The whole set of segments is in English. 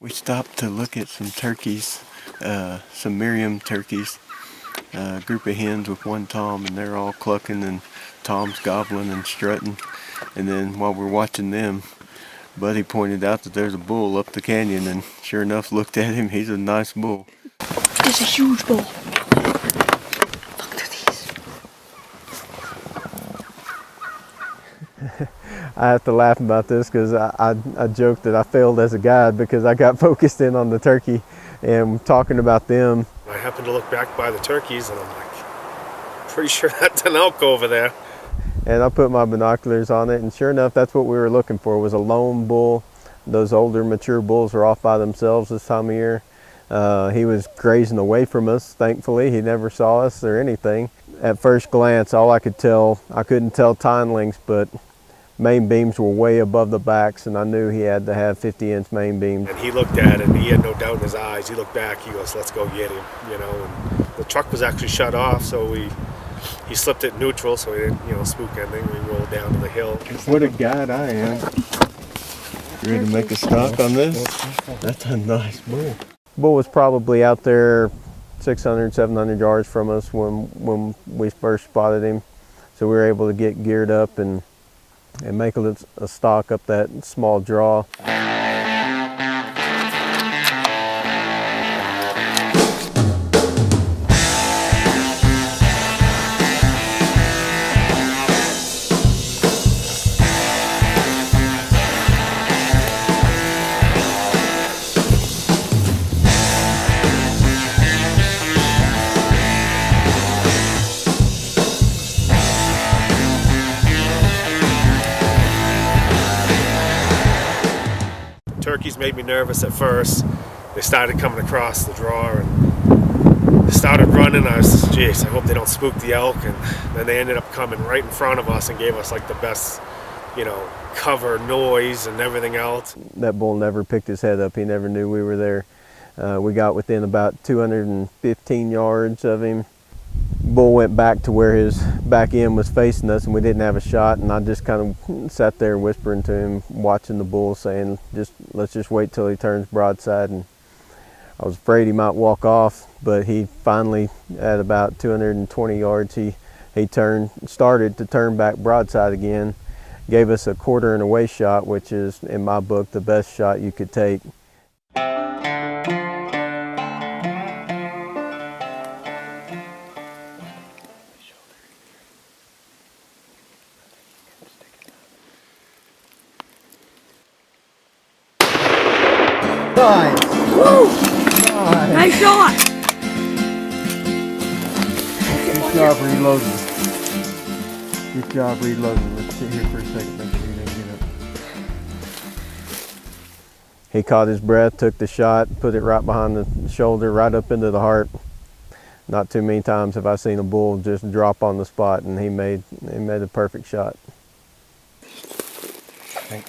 We stopped to look at some turkeys, some Miriam turkeys, a group of hens with one tom, and they're all clucking and Tom's gobbling and strutting. And then while we're watching them, Buddy pointed out that there's a bull up the canyon, and sure enough, looked at him. He's a nice bull. It's a huge bull. Look at these. I have to laugh about this because I joked that I failed as a guide because I got focused in on the turkey and talking about them. I happened to look back by the turkeys and I'm like, pretty sure that's an elk over there. And I put my binoculars on it, and sure enough, that's what we were looking for, was a lone bull. Those older mature bulls are off by themselves this time of year. He was grazing away from us, thankfully. He never saw us or anything. At first glance, all I could tell, I couldn't tell tine lengths, but main beams were way above the backs, and I knew he had to have 50-inch main beams. And he looked at it, and he had no doubt in his eyes. He looked back, he goes, let's go get him, you know. And the truck was actually shut off, so he slipped it neutral, so he didn't, spook anything. We rolled down to the hill. What a guide I am. You ready to make a stalk on this? That's a nice bull. Bull was probably out there 600, 700 yards from us when we first spotted him. So we were able to get geared up and make a stalk up that small draw. Turkeys made me nervous at first. They started coming across the draw and they started running. I was just, geez, I hope they don't spook the elk. And then they ended up coming right in front of us and gave us like the best, cover, noise and everything else. That bull never picked his head up. He never knew we were there. We got within about 215 yards of him. Bull went back to where his back end was facing us, and we didn't have a shot, and I just kind of sat there whispering to him, watching the bull, saying, let's just wait till he turns broadside. And I was afraid he might walk off, but he finally, at about 220 yards, he started to turn back broadside again, gave us a 1/4 and away shot, which is, in my book, the best shot you could take. Nice. Woo! Nice shot! Good job reloading. Good job reloading. Let's sit here for a second, make sure you didn't get up. He caught his breath, took the shot, put it right behind the shoulder, right up into the heart. Not too many times have I seen a bull just drop on the spot, and he made a perfect shot. I think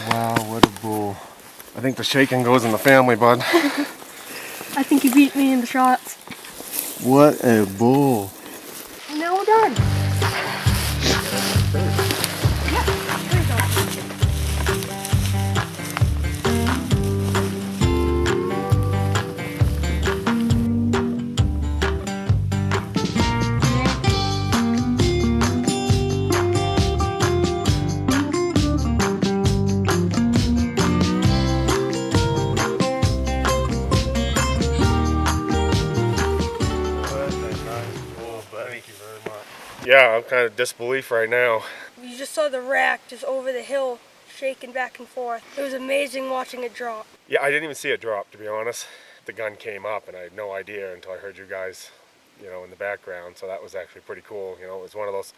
wow, what a bull. I think the shaking goes in the family, bud. I think you beat me in the shots. What a bull. Now we're done. Yeah, I'm kind of disbelief right now. You just saw the rack just over the hill, shaking back and forth. It was amazing watching it drop. Yeah, I didn't even see it drop, to be honest. The gun came up and I had no idea until I heard you guys, in the background. So that was actually pretty cool. It was one of those,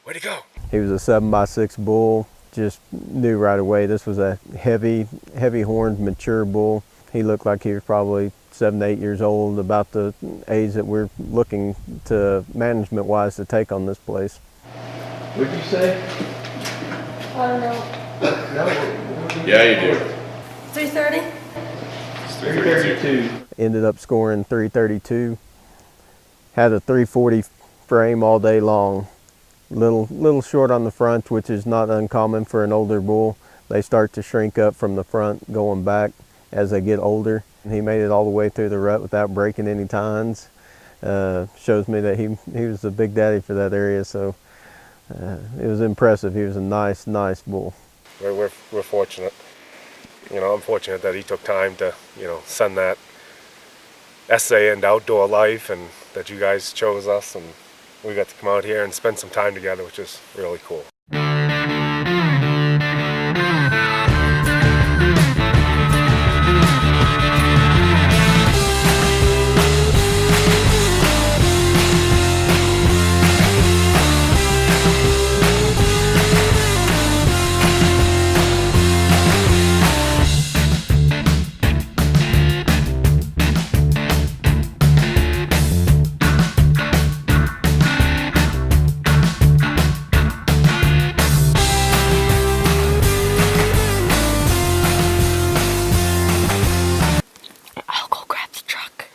way to go. He was a 7x6 bull. Just knew right away this was a heavy horned, mature bull. He looked like he was probably 7 to 8 years old, about the age that we're looking to management-wise to take on this place. What'd you say? I don't know. Yeah, you do. 330? 332. Ended up scoring 332. Had a 340 frame all day long. Little short on the front, which is not uncommon for an older bull. They start to shrink up from the front going back. as they get older. He made it all the way through the rut without breaking any tines. Shows me that he was the big daddy for that area, so it was impressive. He was a nice bull. We're fortunate. You know, I'm fortunate that he took time to, you know, send that essay into outdoor life, and that you guys chose us, and we got to come out here and spend some time together, which is really cool. I'll go grab the truck.